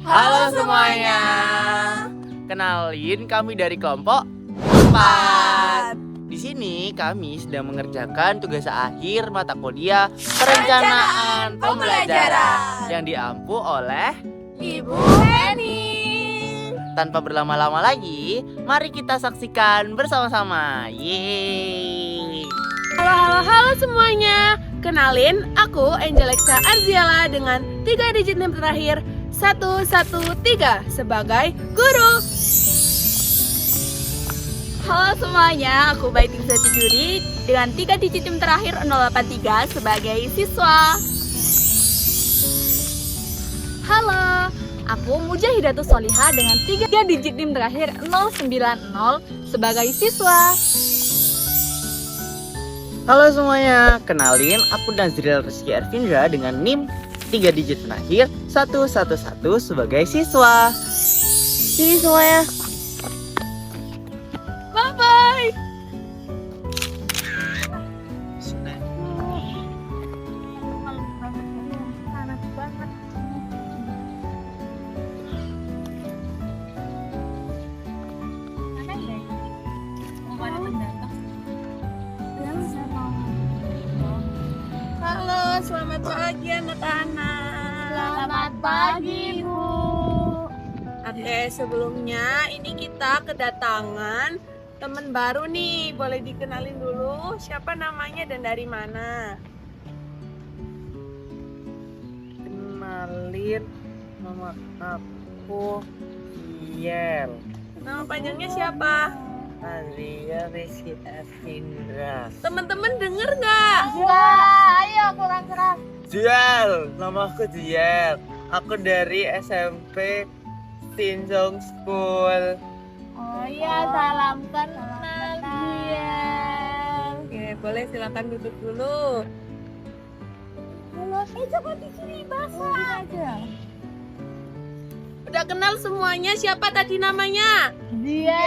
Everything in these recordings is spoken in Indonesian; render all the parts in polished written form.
Halo semuanya. Kenalin, kami dari kelompok 4. Di sini kami sedang mengerjakan tugas akhir mata kuliah perencanaan pembelajaran yang diampu oleh Ibu Eni. Tanpa berlama-lama lagi, mari kita saksikan bersama-sama. Yeay. Halo semuanya. Kenalin, aku Angelexa Arziala dengan 3 digit NIM terakhir 113 sebagai guru. Halo semuanya, aku Baiting Seti Juri dengan 3 digit NIM terakhir 083 sebagai siswa. Halo, aku Mujahidatus Solihah dengan 3 digit NIM terakhir 090 sebagai siswa. Halo semuanya, kenalin aku Nazril Rizky Ervindra dengan NIM 3 digit terakhir 111 sebagai siswa. Sini semuanya. Bye-bye. Halo, selamat pagi anak-anak. Selamat pagi, Bu. Oke, sebelumnya ini kita kedatangan teman baru nih. Boleh dikenalin dulu siapa namanya dan dari mana? Kenalin, nama aku Yel. Nama panjangnya siapa? Nazril Rizky Ervindra. Teman-teman denger nggak? Ya, ayo kurang keras. Jiel, nama aku Jiel. Aku dari SMP Tinjong School. Oh iya, salam kenal dia. Oke, boleh silakan duduk dulu. Halo, coba di sini bahasa aja. Udah kenal semuanya, siapa tadi namanya? Dia.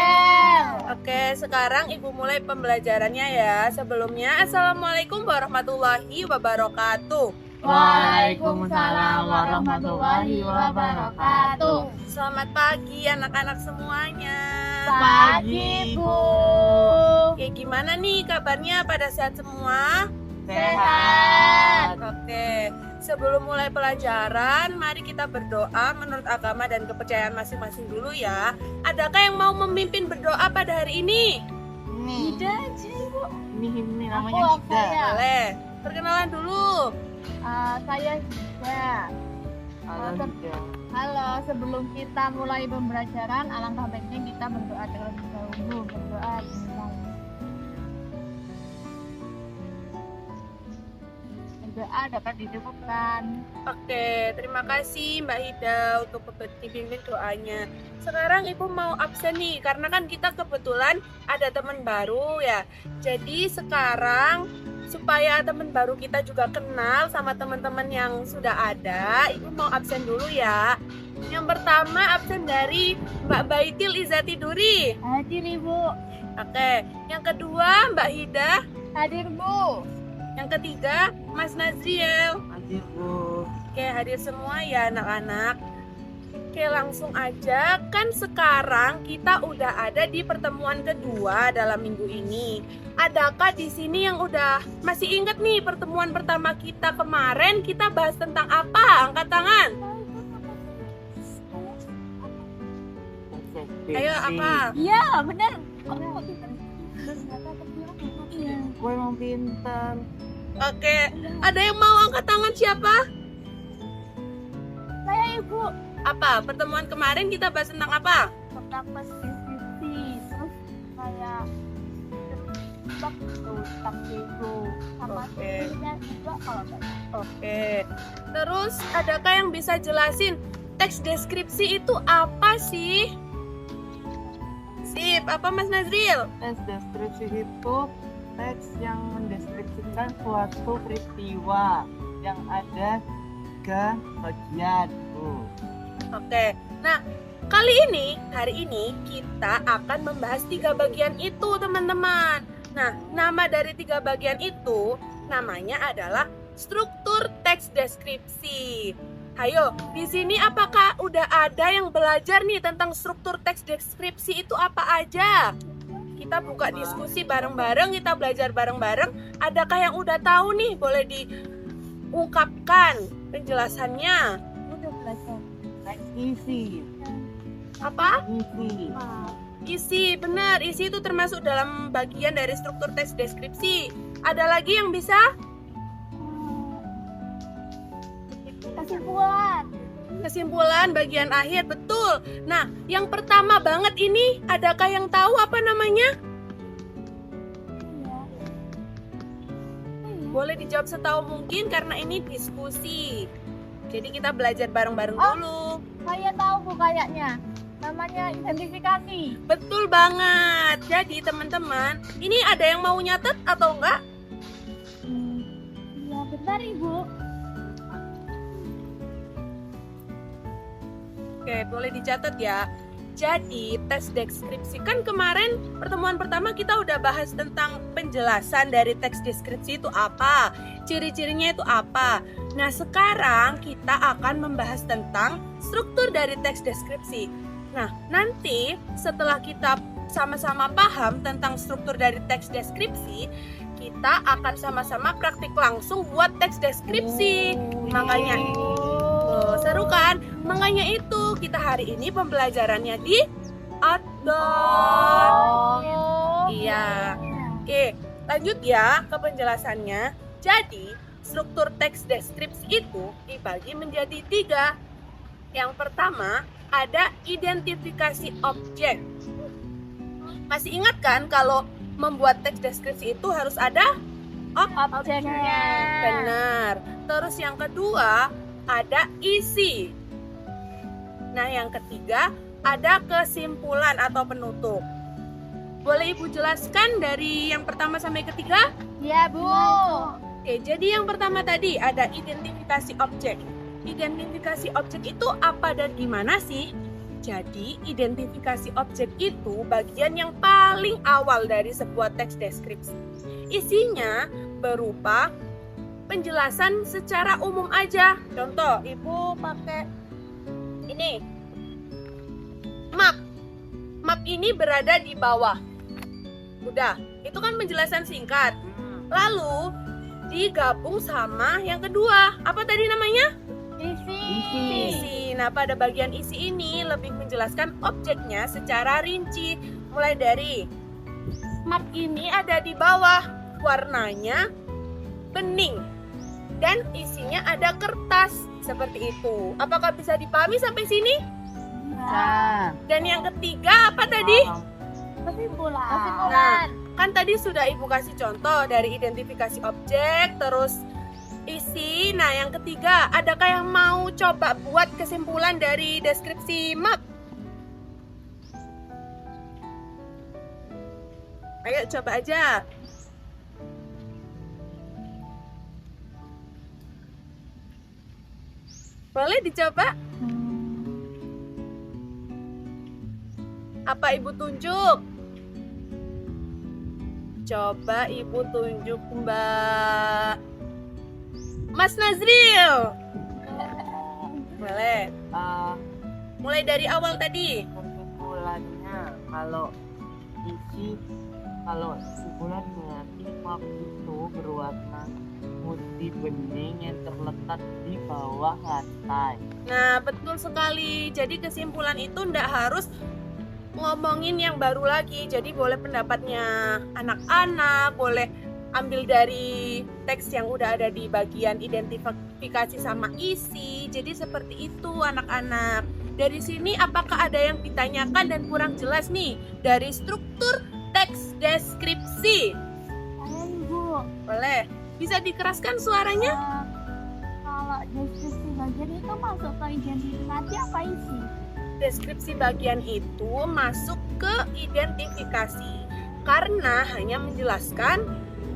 Oke, sekarang Ibu mulai pembelajarannya ya. Sebelumnya, Assalamualaikum warahmatullahi wabarakatuh. Waalaikumsalam warahmatullahi wabarakatuh. Selamat pagi anak-anak semuanya. Pagi, Bu. Oke, gimana nih kabarnya? Pada sehat semua? Sehat. Oke, sebelum mulai pelajaran, mari kita berdoa menurut agama dan kepercayaan masing-masing dulu ya. Adakah yang mau memimpin berdoa pada hari ini? Tidak, Bu. Ini Aku saya. Boleh. Perkenalan dulu. Saya juga. Halo, sebelum kita mulai pembelajaran, alangkah baiknya kita berdoa terlebih dahulu. Berdoa bismillah. Berdoa dapat dicukupkan. Oke, terima kasih Mbak Hida untuk dipimpin doanya. Sekarang Ibu mau absen nih, karena kan kita kebetulan ada teman baru ya. Jadi sekarang supaya teman baru kita juga kenal sama teman-teman yang sudah ada, Ibu mau absen dulu ya. Yang pertama absen dari Mbak Baitil Izati Duri. Hadir, Ibu. Oke, yang kedua Mbak Hida. Hadir, Bu. Yang ketiga Mas Nazriel. Hadir, Bu. Oke, hadir semua ya anak-anak. Oke, langsung aja. Kan sekarang kita udah ada di pertemuan kedua dalam minggu ini. Adakah di sini yang udah masih ingat nih pertemuan pertama kita kemarin kita bahas tentang apa? Angkat tangan. Ayo, apa? Iya, benar. Gue mau pintar. Oke, ada yang mau angkat tangan siapa? Saya, Ibu. Apa? Pertemuan kemarin kita bahas tentang apa? Tentang pesisisi. Terus kayak tentang itu sama Oke. sisinya juga kalau nggak salah. Oke. Terus adakah yang bisa jelasin teks deskripsi itu apa sih? Sip, apa Mas Nazril? Teks deskripsi itu teks yang mendeskripsikan suatu peristiwa yang ada 3 bagian, Bu. Oke. Nah, hari ini kita akan membahas 3 bagian itu, teman-teman. Nah, nama dari 3 bagian itu namanya adalah struktur teks deskripsi. Ayo, di sini apakah udah ada yang belajar nih tentang struktur teks deskripsi itu apa aja. Kita buka diskusi bareng-bareng, kita belajar bareng-bareng. Adakah yang udah tahu nih? Boleh diungkapkan penjelasannya. Udah belajar. Isi. Apa? Isi. Isi, benar. Isi itu termasuk dalam bagian dari struktur teks deskripsi. Ada lagi yang bisa? Kesimpulan. Kesimpulan bagian akhir, betul. Nah, yang pertama banget ini, adakah yang tahu apa namanya? Boleh dijawab setahu mungkin karena ini diskusi. Jadi kita belajar bareng-bareng dulu. Saya tahu Bu kayaknya. Namanya identifikasi. Betul banget. Jadi teman-teman, ini ada yang mau nyatet atau enggak? Iya, bentar Ibu. Oke, boleh dicatat ya. Jadi, teks deskripsi kan kemarin pertemuan pertama kita udah bahas tentang penjelasan dari teks deskripsi itu apa, ciri-cirinya itu apa. Nah, sekarang kita akan membahas tentang struktur dari teks deskripsi. Nah, nanti setelah kita sama-sama paham tentang struktur dari teks deskripsi, kita akan sama-sama praktik langsung buat teks deskripsi. Makanya seru kan? Makanya itu kita hari ini pembelajarannya di outdoor. Iya. Oke, lanjut ya ke penjelasannya. Jadi, struktur teks deskripsi itu dibagi menjadi 3. Yang pertama, ada identifikasi objek. Masih ingat kan kalau membuat teks deskripsi itu harus ada Objeknya. benar. Terus yang kedua, ada isi. Nah, yang ketiga ada kesimpulan atau penutup. Boleh Ibu jelaskan dari yang pertama sampai ketiga? Iya, Bu. Oke, jadi yang pertama tadi ada identifikasi objek. Identifikasi objek itu apa dan gimana sih? Jadi, identifikasi objek itu bagian yang paling awal dari sebuah teks deskripsi. Isinya berupa penjelasan secara umum aja. Contoh, Ibu pakai ini. Map. Map ini berada di bawah. Udah, itu kan penjelasan singkat. Lalu digabung sama yang kedua. Apa tadi namanya? Isi. Nah, pada bagian isi ini lebih menjelaskan objeknya secara rinci. Mulai dari map ini ada di bawah, warnanya bening dan isinya ada kertas seperti itu. Apakah bisa dipahami sampai sini? Nah. Dan yang ketiga apa tadi? Kesimpulan. Nah, kan tadi sudah Ibu kasih contoh dari identifikasi objek, terus isi. Nah, yang ketiga, adakah yang mau coba buat kesimpulan dari deskripsi map? Ayo coba aja. Boleh dicoba? Apa Ibu tunjuk? Coba Ibu tunjuk, Mbak. Mas Nazril. Boleh. Mulai dari awal tadi. Kesimpulannya kalau kesimpulan berarti map itu berwarna putih bening yang terletak di bawah lantai. Nah, betul sekali. Jadi kesimpulan itu ndak harus ngomongin yang baru lagi. Jadi boleh pendapatnya anak-anak, boleh ambil dari teks yang udah ada di bagian identifikasi sama isi. Jadi seperti itu anak-anak. Dari sini apakah ada yang ditanyakan dan kurang jelas nih dari struktur teks deskripsi? Saya Ibu. Boleh. Bisa dikeraskan suaranya? Kalau deskripsi bagian itu masuk ke identifikasi apa isi? Deskripsi bagian itu masuk ke identifikasi karena hanya menjelaskan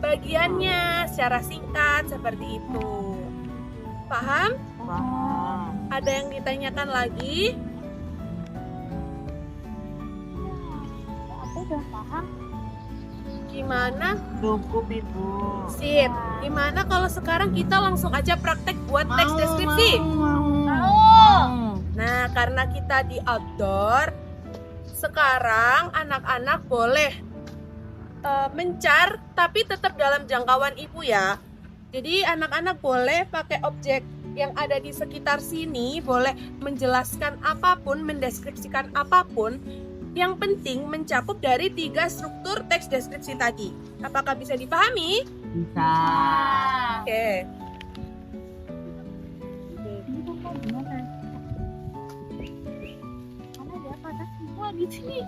bagiannya secara singkat seperti itu. Paham? Paham. Ada yang ditanyakan lagi? Aku udah paham. Gimana? Cukup Ibu. Sip. Gimana kalau sekarang kita langsung aja praktek buat teks deskripsi? Mau. Nah, karena kita di outdoor, sekarang anak-anak boleh mencar tapi tetap dalam jangkauan ibu ya. Jadi anak-anak boleh pakai objek yang ada di sekitar sini, boleh menjelaskan apapun, mendeskripsikan apapun. Yang penting mencakup dari 3 struktur teks deskripsi tadi. Apakah bisa dipahami? Bisa. Oke. Di sini.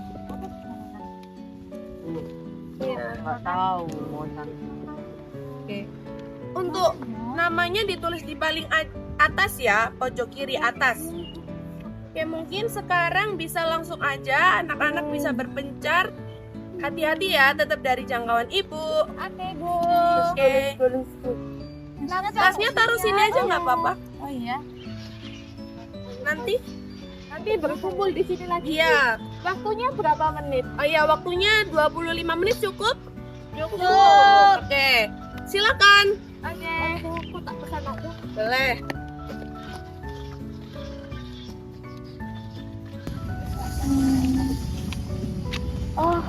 Iya. Nggak tahu mau cari. Oke. Untuk namanya ditulis di paling atas ya, pojok kiri atas. Oke, mungkin sekarang bisa langsung aja anak-anak bisa berpencar. Hati-hati ya, tetap dari jangkauan ibu. Oke, Bu. Oke. Tasnya taruh sini aja nggak apa-apa. Oh iya. Nanti. Nanti berkumpul di sini lagi. Iya. Waktunya berapa menit? Oh iya, waktunya 25 menit cukup? Cukup. Oke. Silakan. Oke. Aku tak pesan aku. Boleh. Oh.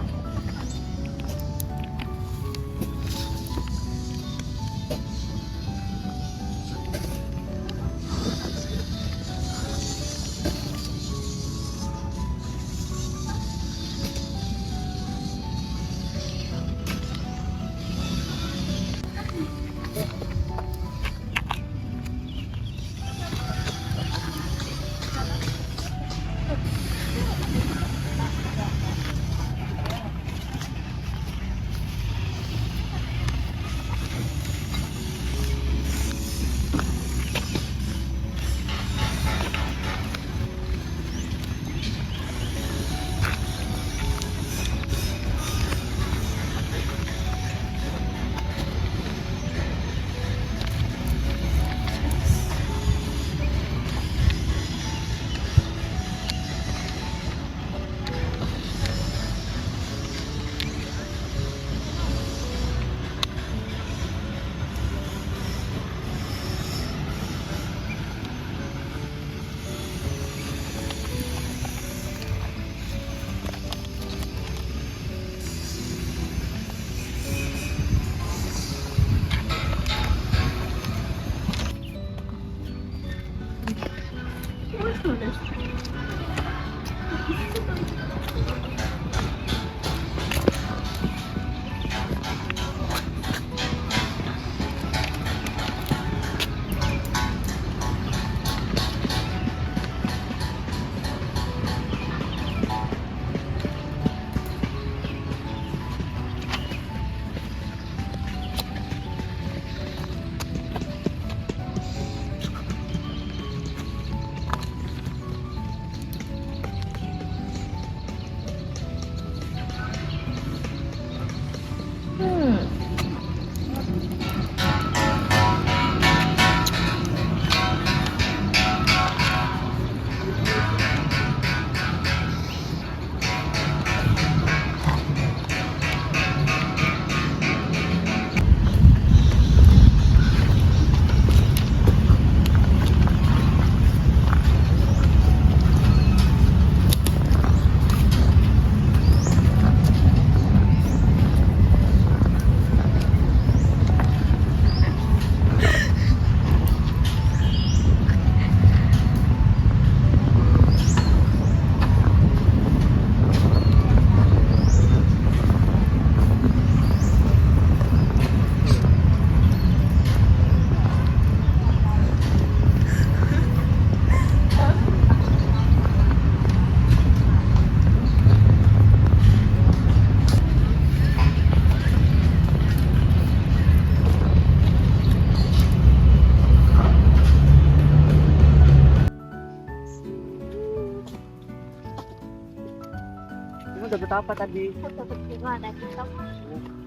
Kamu dapat apa tadi? Aku dapat bunga dan hitam.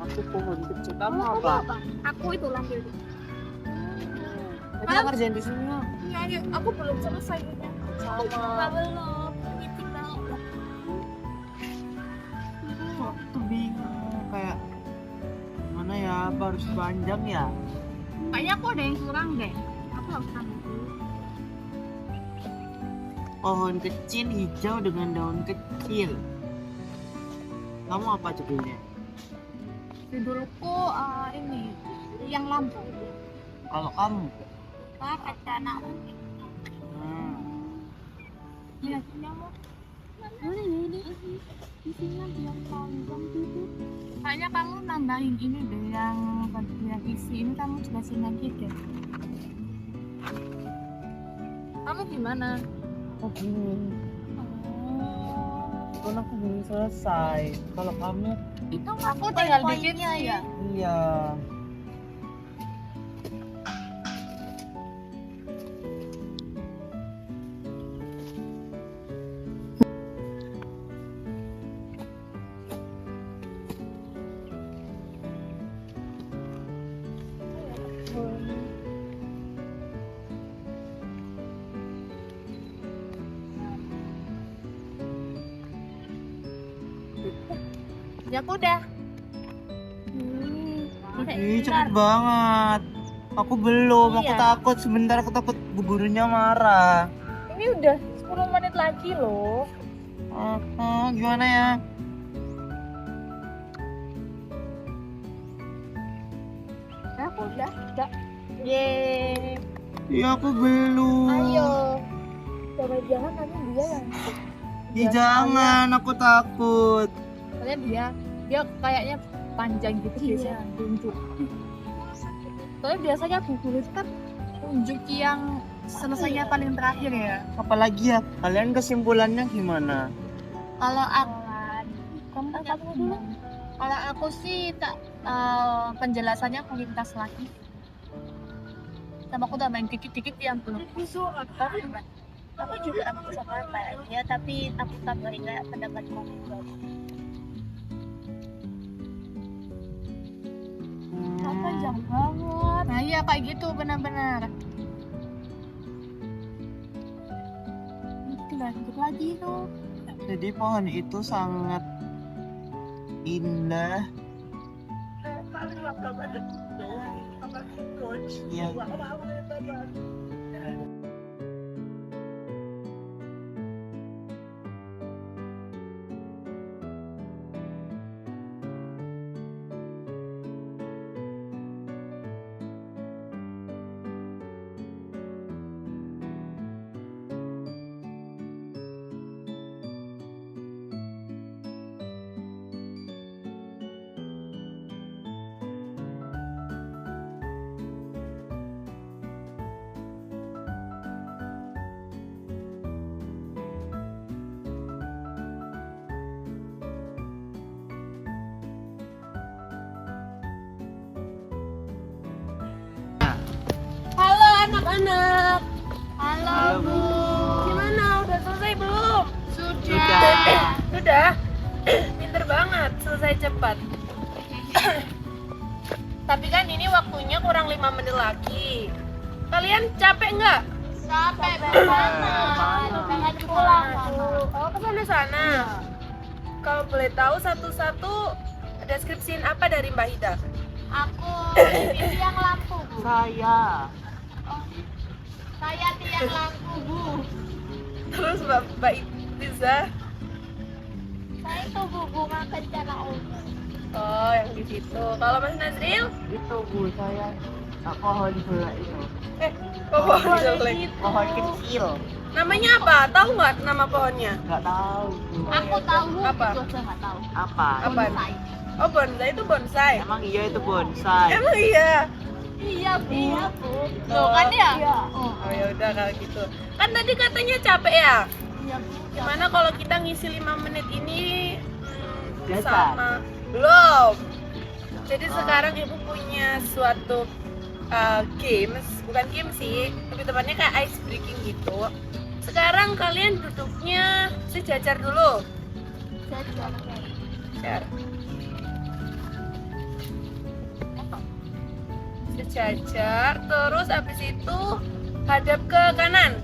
Aku pohon kecil. Kamu apa? Aku itu lambil. Kita kerjain di sini ya. Iya, aku belum selesai ini. Sama. Belum. Ini tinggal. Aku tuh bingung kayak gimana ya? Apa harus panjang ya? Kayaknya aku ada yang kurang deh. Aku harus tambah. Pohon kecil hijau dengan daun kecil. Kamu apa judulnya? Judulku ini yang lampu. Kalau kamu? Rencana. Lihatnya mau. Ini isinya yang panjang gitu. Kayaknya kamu nambahin ini deh yang bagian isi ini kamu jelasin lagi deh. Kamu gimana? Oh belum. Kan aku belum selesai. Kalau kamu? Itu aku tinggal bikinnya ya. Iya. Ya udah. Ih, cepet banget. Aku belum, aku Iya. takut sebentar, aku takut bu gurunya marah. Ini udah 10 menit lagi loh. Gimana ya? Aku udah. Yeay. Iya, aku belum. Ayo. Jangan nanti dia yang Ih, jangan, aku takut. soalnya dia kayaknya panjang gitu biasanya tunjuk. Soalnya biasanya buku itu kan tunjuk yang selesainya paling terakhir ya. Apalagi ya, kalian kesimpulannya gimana? Kalau kamu dulu. Kalau aku sih penjelasannya aku lintas lagi. Sama aku tambahin dikit-dikit yang belum. Aku juga aku sama apa ya, tapi aku tambahin kayak pendapat kamu. Panjang banget. Nah iya kayak gitu benar-benar. Lanjut lagi tuh. Jadi pohon itu sangat indah. Iya. Halo anak-anak. Halo Bu. Gimana? Udah selesai belum? Sudah. Sudah. Pinter banget, selesai cepat. Tapi kan ini waktunya kurang 5 menit lagi. Kalian capek nggak? Capek banget. Pengen pulang. Oh, ke sana. Kalau boleh tahu satu-satu deskripsiin apa dari Mbak Hida? Aku tiang lampu Bu. Saya tiang lampu Bu. Terus Mbak Liza? Saya itu bunga kencana umum. Oh, yang di situ. Kalau Mas Nazril? Itu Bu, saya pohon gula itu. Pohon jelek. Pohon kecil. Namanya apa? Tahu nggak nama pohonnya? Nggak tahu. Bu. Aku tahu Apa? itu saya nggak tahu. Apa? Apa? Oh, bonsai itu bonsai. Emang iya itu bonsai. Emang iya. Iya Bu. Iya, Bu. Tuh kan ya? Iya. Oh. Oh ya udah kalau gitu. Kan tadi katanya capek ya? Iya, Bu. Gimana kalau kita ngisi 5 menit ini Dasar. sama belum? Jadi sekarang ibu punya suatu games, bukan game sih, lebih tepatnya kayak ice breaking gitu. Sekarang kalian duduknya sejajar dulu. Sejajar. Sejajar, terus habis itu hadap ke kanan.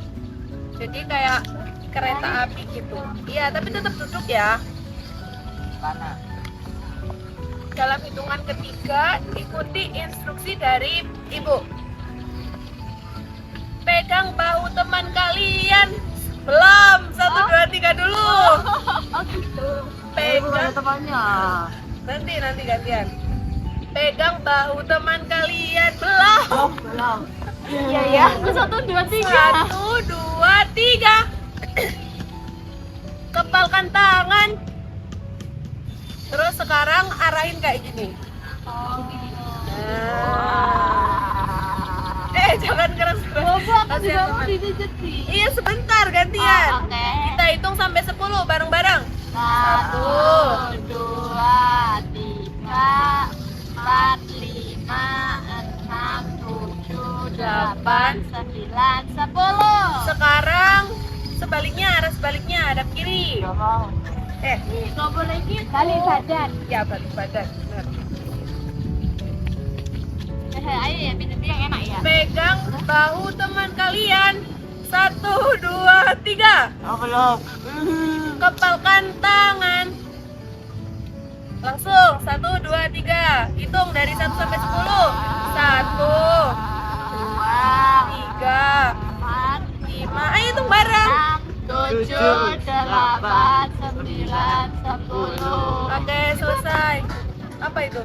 Jadi kayak kereta api gitu. Iya, tapi tetap duduk ya. Kanan. Dalam hitungan ketiga, ikuti instruksi dari ibu. Pegang bahu teman kalian Belum. 1, 2, 3 dulu. Oh gitu. Pegang. temannya. Nanti gantian. Pegang bahu teman kalian. Belum. Belum. Iya ya. 1, 2, 3. 1, 2, 3. Kepalkan tangan. Terus sekarang arahin kayak gini. Jangan keras-keras. Aku juga mau dijejeti. Iya, sebentar gantian. Oke. Kita hitung sampai 10 bareng-bareng. 1, 2, 3, 4, 5, 6, 7, 8, 9, 10. Sekarang sebaliknya, arah sebaliknya, hadap kiri. Gak mau. Nggak boleh gitu. Balik badan. Ya, balik badan. Benar. Ayo ya, pilih yang enak ya. Pegang bahu teman kalian. 1, 2, 3. Oh, belum. Kepalkan tangan. Langsung 1, 2, 3. Hitung dari 1 sampai 10. 1, 2, 3, 4, 5. Ayo hitung bareng. 7, 8, 9, 10. Oke, selesai. Apa itu?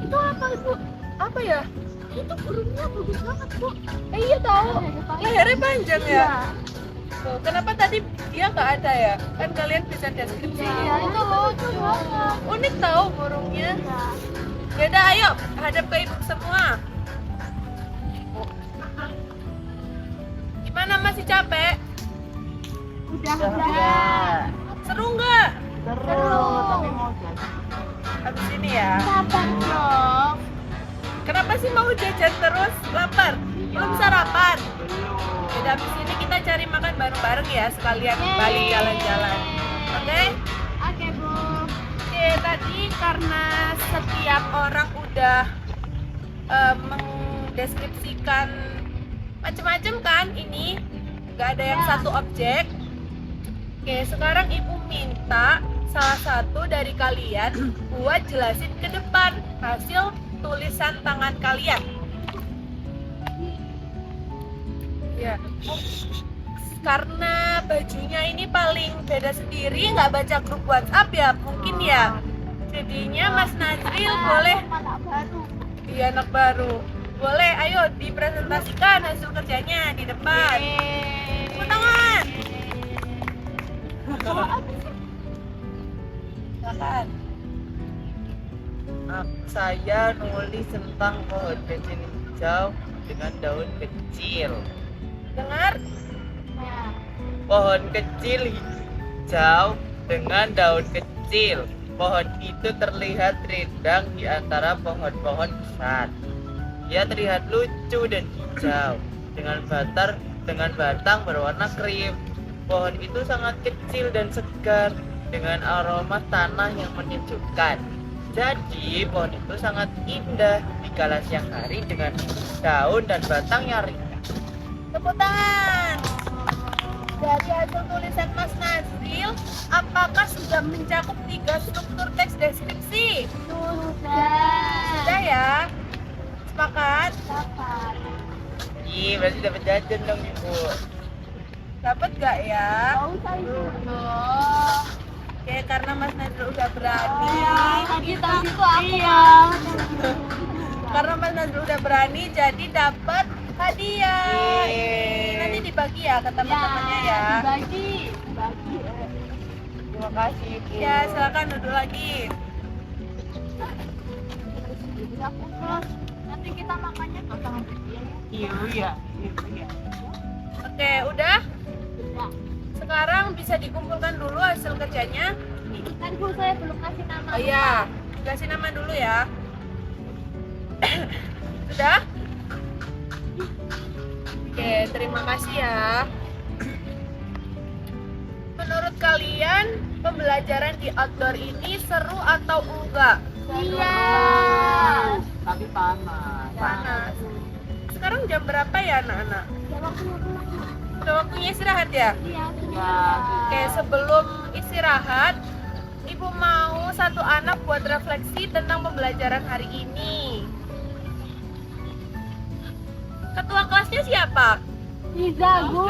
Itu apa ibu? Apa ya? Itu burungnya bagus banget bu. Iya tahu. Lehernya panjang ya. Iya. Tuh, kenapa tadi dia nggak ada ya? Kan kalian bisa deskripsi. Iya itu lucu banget. Unik tahu burungnya. Yaudah, ayo hadap ke ibu semua. Gimana, masih capek? Udah. Seru nggak? Seru, tapi mau jadi. Habis ini ya. Sabar dong. Kenapa sih mau jajan terus? Lapar? Belum sarapan? Belum. Yaudah, habis ini kita cari makan bareng-bareng ya, sekalian balik jalan-jalan. Oke? Oke bu. Oke, tadi karena setiap orang udah mendeskripsikan macam-macam kan ini, nggak ada yang satu objek. Oke, sekarang ibu minta salah satu dari kalian buat jelasin ke depan hasil tulisan tangan kalian. Ya, karena bajunya ini paling beda sendiri, nggak baca grup WhatsApp ya, mungkin ya. Jadinya Mas Nazril boleh, Anak baru. dia anak baru, boleh, ayo dipresentasikan hasil kerjanya di depan. Tepuk tangan. Silakan. Saya nulis tentang pohon kecil hijau dengan daun kecil. Dengar? Pohon kecil hijau dengan daun kecil. Pohon itu terlihat rindang di antara pohon-pohon besar. Ia terlihat lucu dan hijau dengan batang berwarna krim. Pohon itu sangat kecil dan segar dengan aroma tanah yang menyejukkan. Jadi pohon itu sangat indah di kala siang hari dengan daun dan batang yang ringan. Tepuk tangan. Dari hasil tulisan Mas Nazril, apakah sudah mencakup 3 struktur teks deskripsi? Sudah ya? Sepakat? Ih, berarti dapat jajan dong ibu. Dapat gak ya? Tahu saya. Oke, karena Mas Nazril udah berani. Kita itu aku. Karena Mas Nazrul udah berani, jadi dapat hadiah. Yeay. Nanti dibagi ya ke teman-temannya ya. Dibagi. Terima kasih ibu. Ya, silakan duduk lagi. Nanti kita makannya tangan kecil ya. Iya. Oke, udah? Udah. Sekarang bisa dikumpulkan dulu hasil kerjanya. Kan bu saya belum kasih nama. Oh iya, kasih nama dulu ya. Sudah? Oke, terima kasih ya. Menurut kalian, pembelajaran di outdoor ini seru atau enggak? Iya. Tapi panas. Panas. Sekarang jam berapa ya anak-anak? Ya waktu pulang. Udah waktunya istirahat ya? Iya. Ya. Oke, sebelum istirahat, Ibu mau satu anak buat refleksi tentang pembelajaran hari ini. Ketua kelasnya siapa? Iza, Bu.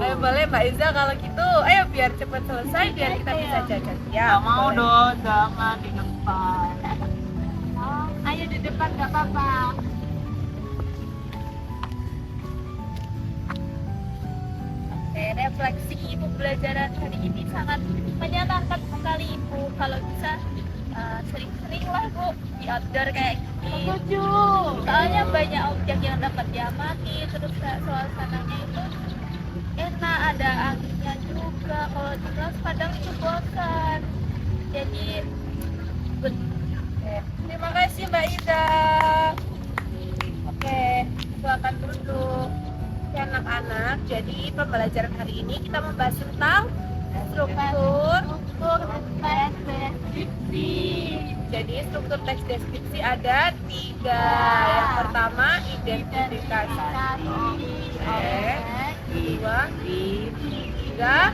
Ayo boleh Mbak Iza kalau gitu. Ayo biar cepat selesai biar kita bisa jajan. Ya. Gak mau boleh. dong, jangan di depan. Oh, ayo di depan nggak apa-apa. Refleksi pembelajaran hari ini sangat menyenangkan sekali Ibu. Kalau bisa sering-sering lah Bu di outdoor kayak gini. Setuju. Soalnya banyak objek yang dapat diamati, terus kayak suasananya itu enak, ada anginnya juga. Kalau di kelas kadang itu bosan. Jadi Terima kasih Mbak Iza. Oke, silakan duduk. Ya anak-anak, jadi pembelajaran hari ini kita membahas tentang struktur teks deskripsi. Jadi struktur teks deskripsi ada 3. Yang pertama identifikasi. Oke. Kedua, tiga.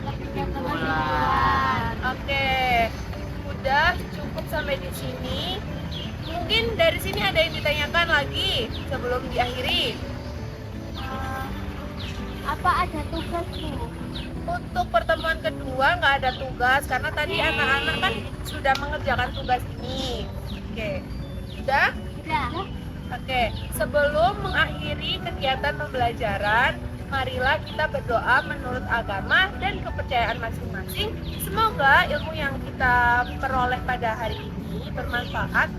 Oke. Udah cukup sampai di sini. Mungkin dari sini ada yang ditanyakan lagi sebelum diakhiri. Apa ada tugas, Bu? Untuk pertemuan kedua nggak ada tugas karena tadi anak-anak kan sudah mengerjakan tugas ini. Oke. Sudah? Tidak. Oke, sebelum mengakhiri kegiatan pembelajaran, marilah kita berdoa menurut agama dan kepercayaan masing-masing. Semoga ilmu yang kita peroleh pada hari ini bermanfaat.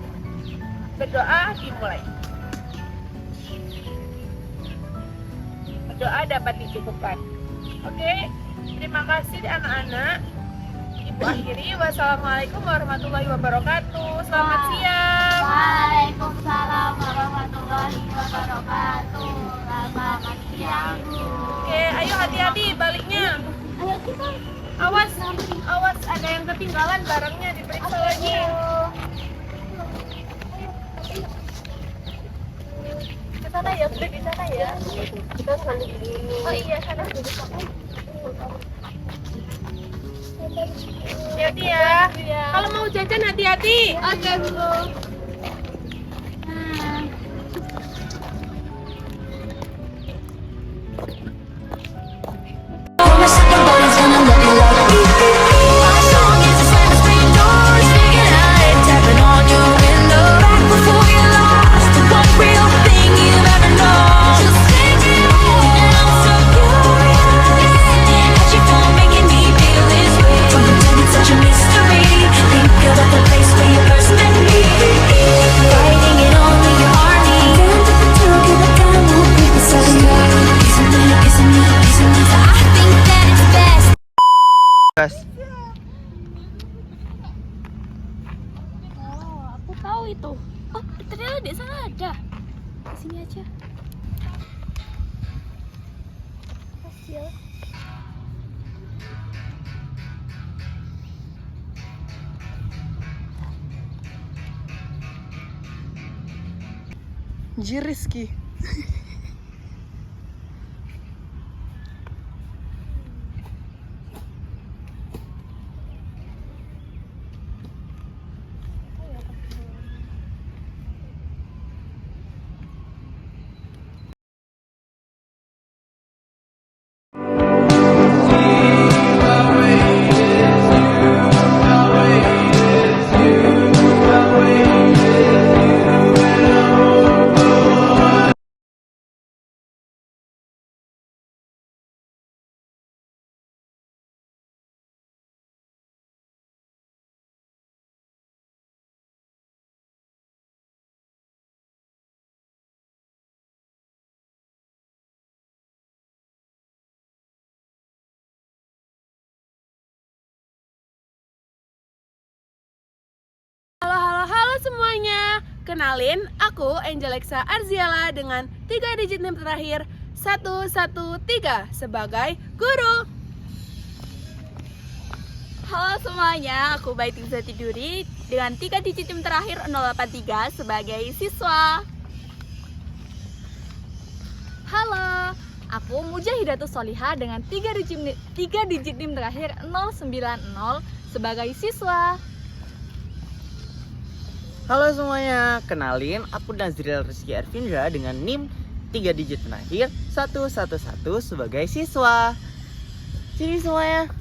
Berdoa dimulai. Berdoa dapat dicukupkan. Oke, terima kasih anak-anak. Ibu akhiri, wassalamualaikum warahmatullahi wabarakatuh. Selamat siang. Waalaikumsalam warahmatullahi wabarakatuh. Selamat siang, Bu. Oke, ayo hati-hati baliknya. Ayo kita Awas, awas ada yang ketinggalan barangnya diperiksa lagi. ke sana ya, sudah di sana ya. Kita sambil dulu. Oh iya, sana dulu. Hati-hati ya. Kalau mau jajan hati-hati. Oke, Bu. My second body's gonna love you like we did. My song is a slam screen doors, figuring out tapping on your window. Back before you lost the one real thing you've ever known. Just take it all, and I'm so curious. How'd you go making me feel this way? From pretending such a mystery. Think about the place where you first met me. Fighting it all in your army. Down to the two, get it down, won't be beside you. Isn't it, isn't it, isn't it? I think that it's best. Gas. Oh, aku tahu itu. Oh, ternyata di sana ada. Di sini aja. Hasil. Jiriski. Halo semuanya. Kenalin, aku Angelexa Arziala dengan 3 digit NIM terakhir 113 sebagai guru. Halo semuanya, aku Baiti Bisa Tiduri dengan 3 digit NIM terakhir 083 sebagai siswa. Halo, aku Mujahidatus Solihah dengan 3 digit NIM terakhir 090 sebagai siswa. Halo semuanya, kenalin aku Nazril Rizky Arvindra dengan NIM 3 digit terakhir 111 sebagai siswa. Sini semuanya.